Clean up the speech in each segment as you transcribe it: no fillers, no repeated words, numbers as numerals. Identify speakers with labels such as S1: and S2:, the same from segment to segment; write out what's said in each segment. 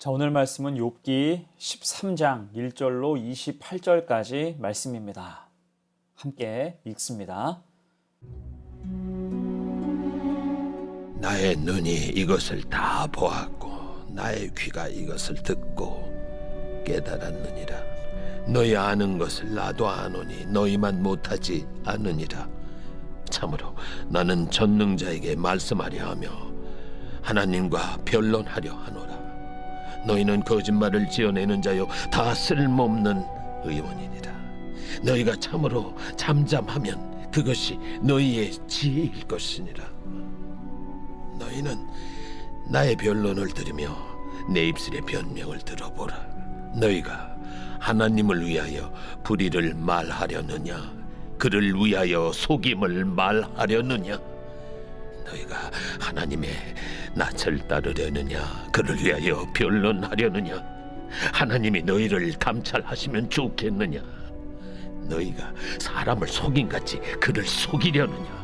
S1: 자, 오늘 말씀은 욥기 13장 1절로 28절까지 말씀입니다. 함께 읽습니다.
S2: 나의 눈이 이것을 다 보았고 나의 귀가 이것을 듣고 깨달았느니라. 너희 아는 것을 나도 아노니 너희만 못하지 않느니라. 참으로 나는 전능자에게 말씀하려 하며 하나님과 변론하려 하노라. 너희는 거짓말을 지어내는 자요 다 쓸모없는 의원이니라. 너희가 참으로 잠잠하면 그것이 너희의 지혜일 것이니라. 너희는 나의 변론을 들으며 내 입술의 변명을 들어보라. 너희가 하나님을 위하여 불의를 말하려느냐, 그를 위하여 속임을 말하려느냐? 너희가 하나님의 낯을 따르려느냐, 그를 위하여 변론하려느냐? 하나님이 너희를 감찰하시면 좋겠느냐? 너희가 사람을 속임같이 그를 속이려느냐?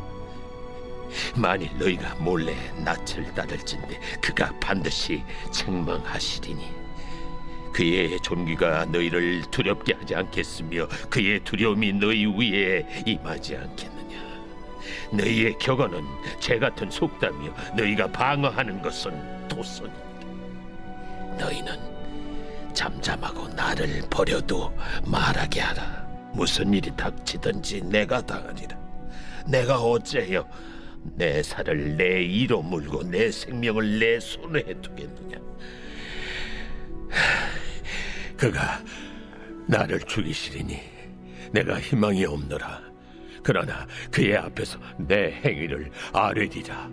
S2: 만일 너희가 몰래 낯을 따를진대 그가 반드시 책망하시리니 그의 존귀가 너희를 두렵게 하지 않겠으며 그의 두려움이 너희 위에 임하지 않겠느냐? 너희의 격언은 죄같은 속담이요 너희가 방어하는 것은 도선이니라. 너희는 잠잠하고 나를 버려도 말하게 하라. 무슨 일이 닥치든지 내가 당하리라. 내가 어째여 내 살을 내 이로 물고 내 생명을 내 손에 두겠느냐? 그가 나를 죽이시리니 내가 희망이 없노라. 그러나 그의 앞에서 내 행위를 아뢰리라.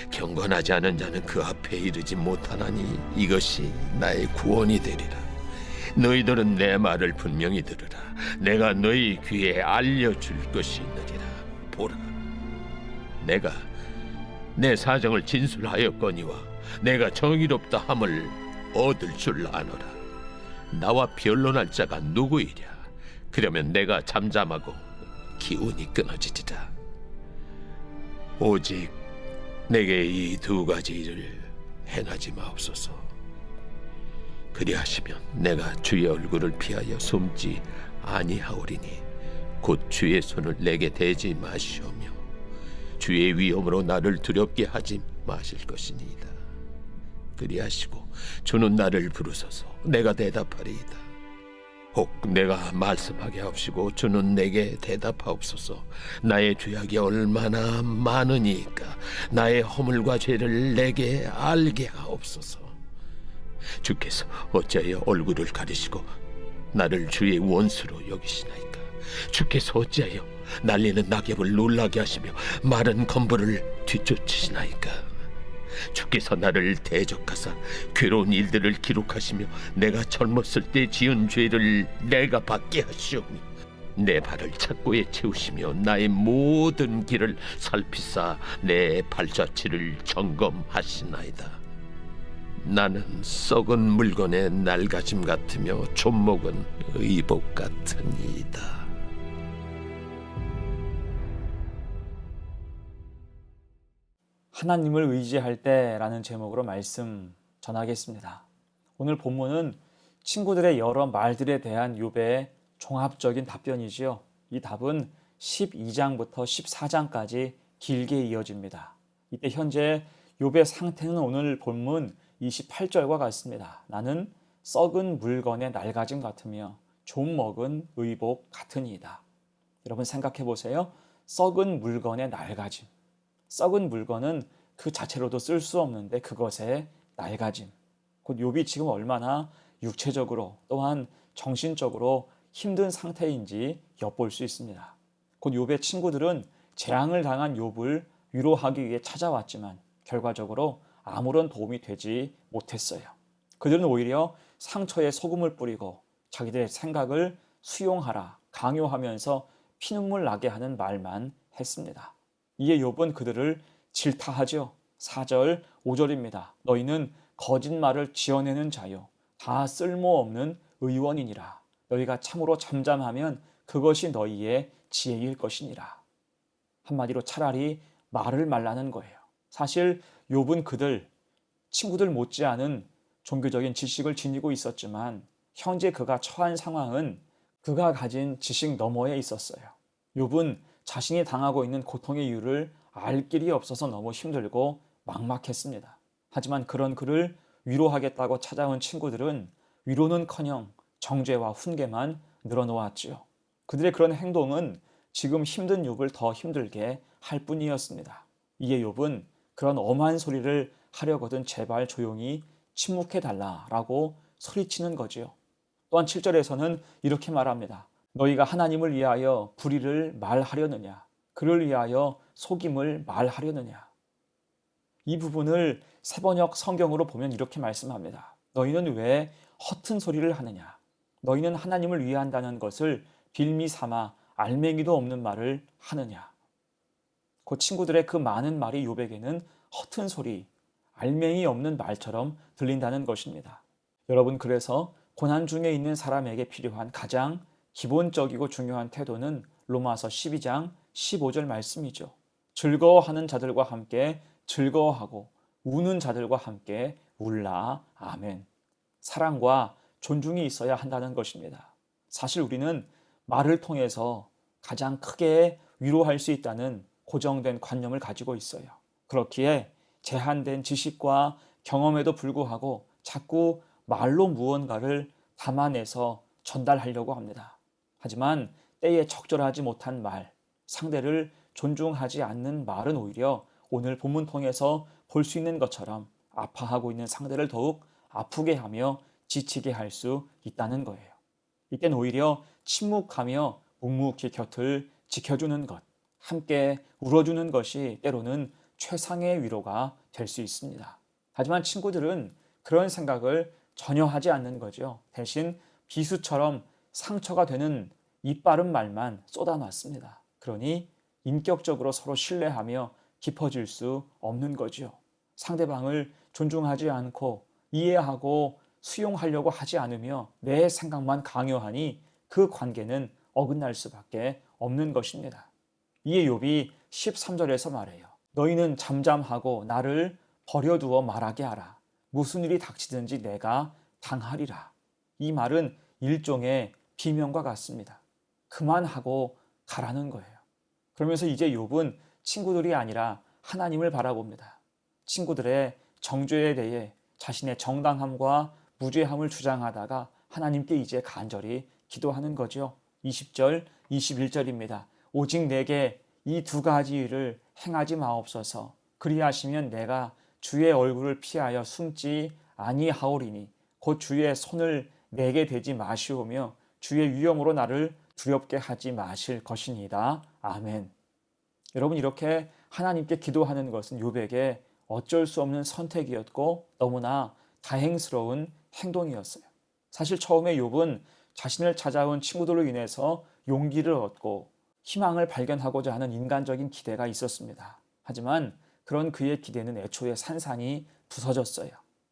S2: 경건하지 않은 자는 그 앞에 이르지 못하나니 이것이 나의 구원이 되리라. 너희들은 내 말을 분명히 들으라. 내가 너희 귀에 알려줄 것이 있느니라. 보라, 내가 내 사정을 진술하였거니와 내가 정의롭다 함을 얻을 줄 아노라. 나와 변론할 자가 누구이랴? 그러면 내가 잠잠하고 기운이 끊어지리라. 오직 내게 이 두 가지 일을 행하지 마옵소서. 그리하시면 내가 주의 얼굴을 피하여 숨지 아니하오리니 곧 주의 손을 내게 대지 마시오며 주의 위엄으로 나를 두렵게 하지 마실 것이니이다. 그리하시고 주는 나를 부르소서. 내가 대답하리이다. 혹 내가 말씀하게 하옵시고 주는 내게 대답하옵소서. 나의 죄악이 얼마나 많으니까 나의 허물과 죄를 내게 알게 하옵소서. 주께서 어찌하여 얼굴을 가리시고 나를 주의 원수로 여기시나이까? 주께서 어찌하여 날리는 낙엽을 놀라게 하시며 마른 건물을 뒤쫓으시나이까? 주께서 나를 대적하사 괴로운 일들을 기록하시며 내가 젊었을 때 지은 죄를 내가 받게 하시오며 내 발을 착고에 채우시며 나의 모든 길을 살피사 내 발자취를 점검하시나이다. 나는 썩은 물건의 낡아짐 같으며 존목은 의복 같으니이다.
S1: 하나님을 의지할 때라는 제목으로 말씀 전하겠습니다. 오늘 본문은 친구들의 여러 말들에 대한 욥의 종합적인 답변이지요. 이 답은 12장부터 14장까지 길게 이어집니다. 이때 현재 욥의 상태는 오늘 본문 28절과 같습니다. 나는 썩은 물건의 낡아짐 같으며 존먹은 의복 같으니이다. 여러분 생각해 보세요. 썩은 물건의 낡아짐. 썩은 물건은 그 자체로도 쓸 수 없는데 그것의 낡아짐. 곧 욥이 지금 얼마나 육체적으로 또한 정신적으로 힘든 상태인지 엿볼 수 있습니다. 곧 욥의 친구들은 재앙을 당한 욥을 위로하기 위해 찾아왔지만 결과적으로 아무런 도움이 되지 못했어요. 그들은 오히려 상처에 소금을 뿌리고 자기들의 생각을 수용하라 강요하면서 피눈물 나게 하는 말만 했습니다. 이에 욥은 그들을 질타하죠. 4절 5절입니다. 너희는 거짓말을 지어내는 자요 다 쓸모없는 의원이니라. 너희가 참으로 잠잠하면 그것이 너희의 지혜일 것이니라. 한마디로 차라리 말을 말라는 거예요. 사실 욥은 그들 친구들 못지않은 종교적인 지식을 지니고 있었지만 현재 그가 처한 상황은 그가 가진 지식 너머에 있었어요. 욥은 자신이 당하고 있는 고통의 이유를 알 길이 없어서 너무 힘들고 막막했습니다. 하지만 그런 그를 위로하겠다고 찾아온 친구들은 위로는커녕 정죄와 훈계만 늘어놓았지요. 그들의 그런 행동은 지금 힘든 욥을 더 힘들게 할 뿐이었습니다. 이에 욥은 그런 엄한 소리를 하려거든 제발 조용히 침묵해 달라라고 소리치는 거지요. 또한 7절에서는 이렇게 말합니다. 너희가 하나님을 위하여 불의를 말하려느냐? 그를 위하여 속임을 말하려느냐? 이 부분을 세번역 성경으로 보면 이렇게 말씀합니다. 너희는 왜 허튼 소리를 하느냐? 너희는 하나님을 위한다는 것을 빌미 삼아 알맹이도 없는 말을 하느냐? 그 친구들의 그 많은 말이 욥에게는 허튼 소리, 알맹이 없는 말처럼 들린다는 것입니다. 여러분, 그래서 고난 중에 있는 사람에게 필요한 가장 기본적이고 중요한 태도는 로마서 12장 15절 말씀이죠. 즐거워하는 자들과 함께 즐거워하고 우는 자들과 함께 울라. 아멘. 사랑과 존중이 있어야 한다는 것입니다. 사실 우리는 말을 통해서 가장 크게 위로할 수 있다는 고정된 관념을 가지고 있어요. 그렇기에 제한된 지식과 경험에도 불구하고 자꾸 말로 무언가를 담아내서 전달하려고 합니다. 하지만 때에 적절하지 못한 말, 상대를 존중하지 않는 말은 오히려 오늘 본문 통해서 볼 수 있는 것처럼 아파하고 있는 상대를 더욱 아프게 하며 지치게 할 수 있다는 거예요. 이땐 오히려 침묵하며 묵묵히 곁을 지켜주는 것, 함께 울어주는 것이 때로는 최상의 위로가 될 수 있습니다. 하지만 친구들은 그런 생각을 전혀 하지 않는 거죠. 대신 비수처럼 상처가 되는 이빠른 말만 쏟아놨습니다. 그러니 인격적으로 서로 신뢰하며 깊어질 수 없는 거죠. 상대방을 존중하지 않고 이해하고 수용하려고 하지 않으며 내 생각만 강요하니 그 관계는 어긋날 수밖에 없는 것입니다. 이에 욥이 13절에서 말해요. 너희는 잠잠하고 나를 버려두어 말하게 하라. 무슨 일이 닥치든지 내가 당하리라. 이 말은 일종의 비명과 같습니다. 그만하고 가라는 거예요. 그러면서 이제 욥은 친구들이 아니라 하나님을 바라봅니다. 친구들의 정죄에 대해 자신의 정당함과 무죄함을 주장하다가 하나님께 이제 간절히 기도하는 거죠. 20절, 21절입니다. 오직 내게 이 두 가지 일을 행하지 마옵소서. 그리하시면 내가 주의 얼굴을 피하여 숨지 아니하오리니 곧 주의 손을 내게 대지 마시오며 주의 위엄으로 나를 두렵게 하지 마실 것이니이다. 아멘. 여러분, 이렇게 하나님께 기도하는 것은 욥에게 어쩔 수 없는 선택이었고 너무나 다행스러운 행동이었어요. 사실 처음에 욥은 자신을 찾아온 친구들로 인해서 용기를 얻고 희망을 발견하고자 하는 인간적인 기대가 있었습니다. 하지만 그런 그의 기대는 애초에 산산이 부서졌어요.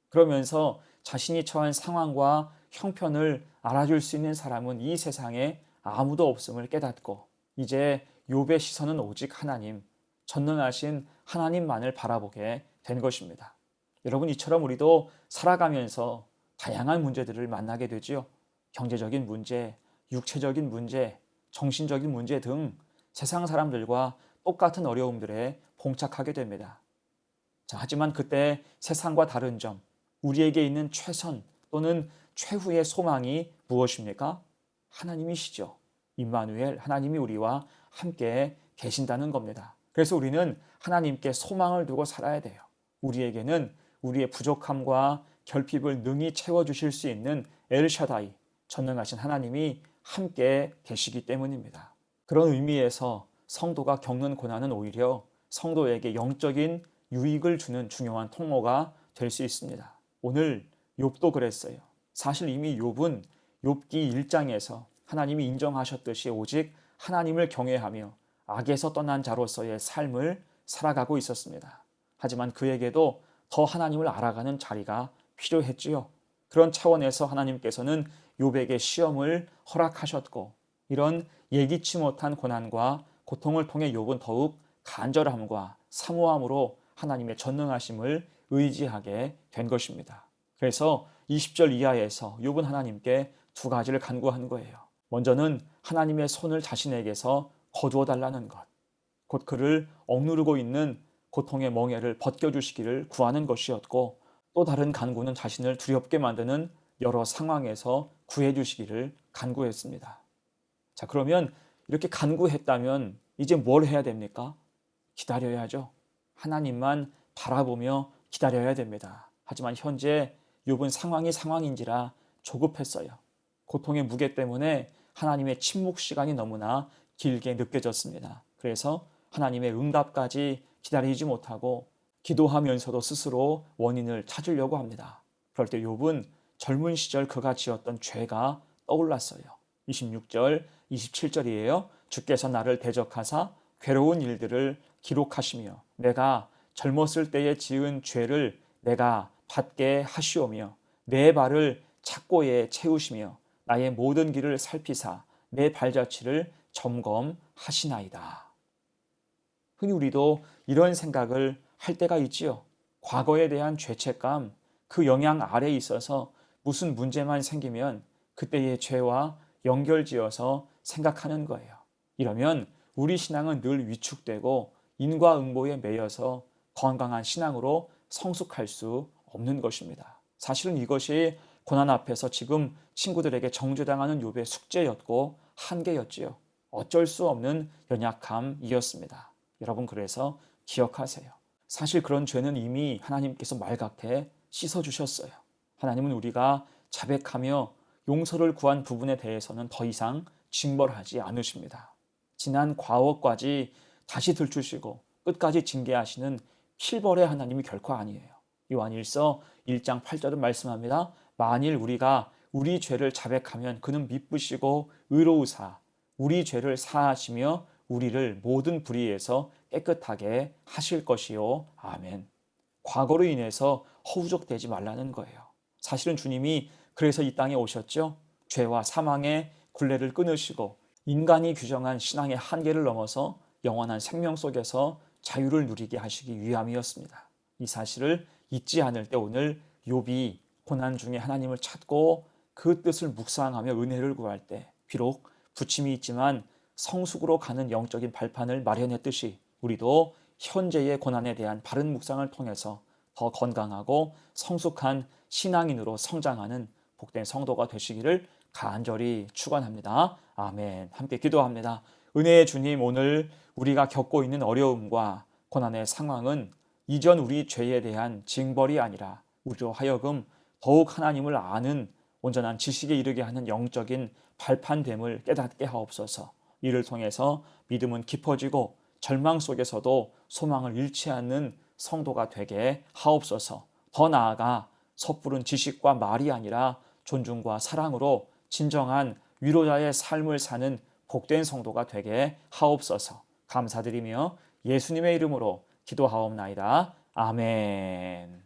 S1: 그러면서 자신이 처한 상황과 형편을 알아줄 수 있는 사람은 이 세상에 아무도 없음을 깨닫고 이제 욥의 시선은 오직 하나님, 전능하신 하나님만을 바라보게 된 것입니다. 여러분, 이처럼 우리도 살아가면서 다양한 문제들을 만나게 되지요. 경제적인 문제, 육체적인 문제, 정신적인 문제 등 세상 사람들과 똑같은 어려움들에 봉착하게 됩니다. 하지만 그때 세상과 다른 점, 우리에게 있는 최선 또는 최후의 소망이 무엇입니까? 하나님이시죠. 임마누엘, 하나님이 우리와 함께 계신다는 겁니다. 그래서 우리는 하나님께 소망을 두고 살아야 돼요. 우리에게는 우리의 부족함과 결핍을 능히 채워주실 수 있는 엘샤다이, 전능하신 하나님이 함께 계시기 때문입니다. 그런 의미에서 성도가 겪는 고난은 오히려 성도에게 영적인 유익을 주는 중요한 통로가 될 수 있습니다. 오늘 욥도 그랬어요. 사실 이미 욥은 욥기 1장에서 하나님이 인정하셨듯이 오직 하나님을 경외하며 악에서 떠난 자로서의 삶을 살아가고 있었습니다. 하지만 그에게도 더 하나님을 알아가는 자리가 필요했지요. 그런 차원에서 하나님께서는 욥에게 시험을 허락하셨고 이런 예기치 못한 고난과 고통을 통해 욥은 더욱 간절함과 사모함으로 하나님의 전능하심을 의지하게 된 것입니다. 그래서 20절 이하에서 욥은 하나님께 두 가지를 간구한 거예요. 먼저는 하나님의 손을 자신에게서 거두어 달라는 것, 곧 그를 억누르고 있는 고통의 멍에를 벗겨주시기를 구하는 것이었고, 또 다른 간구는 자신을 두렵게 만드는 여러 상황에서 구해주시기를 간구했습니다. 자, 그러면 이렇게 간구했다면 이제 뭘 해야 됩니까? 기다려야죠. 하나님만 바라보며 기다려야 됩니다. 하지만 현재 욥은 상황이 상황인지라 조급했어요. 고통의 무게 때문에 하나님의 침묵 시간이 너무나 길게 느껴졌습니다. 그래서 하나님의 응답까지 기다리지 못하고 기도하면서도 스스로 원인을 찾으려고 합니다. 그럴 때 욥은 젊은 시절 그가 지었던 죄가 떠올랐어요. 26절, 27절이에요. 주께서 나를 대적하사 괴로운 일들을 기록하시며 내가 젊었을 때에 지은 죄를 내가 받게 하시오며 내 발을 착고에 채우시며 나의 모든 길을 살피사 내 발자취를 점검하시나이다. 흔히 우리도 이런 생각을 할 때가 있지요. 과거에 대한 죄책감, 그 영향 아래에 있어서 무슨 문제만 생기면 그때의 죄와 연결지어서 생각하는 거예요. 이러면 우리 신앙은 늘 위축되고 인과응보에 매여서 건강한 신앙으로 성숙할 수 없는 것입니다. 사실은 이것이 고난 앞에서 지금 친구들에게 정죄당하는 욥의 숙제였고 한계였지요. 어쩔 수 없는 연약함이었습니다. 여러분, 그래서 기억하세요. 사실 그런 죄는 이미 하나님께서 말갛게 씻어주셨어요. 하나님은 우리가 자백하며 용서를 구한 부분에 대해서는 더 이상 징벌하지 않으십니다. 지난 과거까지 다시 들추시고 끝까지 징계하시는 필벌의 하나님이 결코 아니에요. 요한일서 1장 8절은 말씀합니다. 만일 우리가 우리 죄를 자백하면 그는 미쁘시고 의로우사 우리 죄를 사하시며 우리를 모든 불의에서 깨끗하게 하실 것이요. 아멘. 과거로 인해서 허우적대지 말라는 거예요. 사실은 주님이 그래서 이 땅에 오셨죠. 죄와 사망의 굴레를 끊으시고 인간이 규정한 신앙의 한계를 넘어서 영원한 생명 속에서 자유를 누리게 하시기 위함이었습니다. 이 사실을 잊지 않을 때 오늘 욥이 고난 중에 하나님을 찾고 그 뜻을 묵상하며 은혜를 구할 때 비록 부침이 있지만 성숙으로 가는 영적인 발판을 마련했듯이 우리도 현재의 고난에 대한 바른 묵상을 통해서 더 건강하고 성숙한 신앙인으로 성장하는 복된 성도가 되시기를 간절히 축원합니다. 아멘. 함께 기도합니다. 은혜의 주님, 오늘 우리가 겪고 있는 어려움과 고난의 상황은 이전 우리 죄에 대한 징벌이 아니라 우리로 하여금 더욱 하나님을 아는 온전한 지식에 이르게 하는 영적인 발판됨을 깨닫게 하옵소서. 이를 통해서 믿음은 깊어지고 절망 속에서도 소망을 잃지 않는 성도가 되게 하옵소서. 더 나아가 섣부른 지식과 말이 아니라 존중과 사랑으로 진정한 위로자의 삶을 사는 복된 성도가 되게 하옵소서. 감사드리며 예수님의 이름으로 기도하옵나이다. 아멘.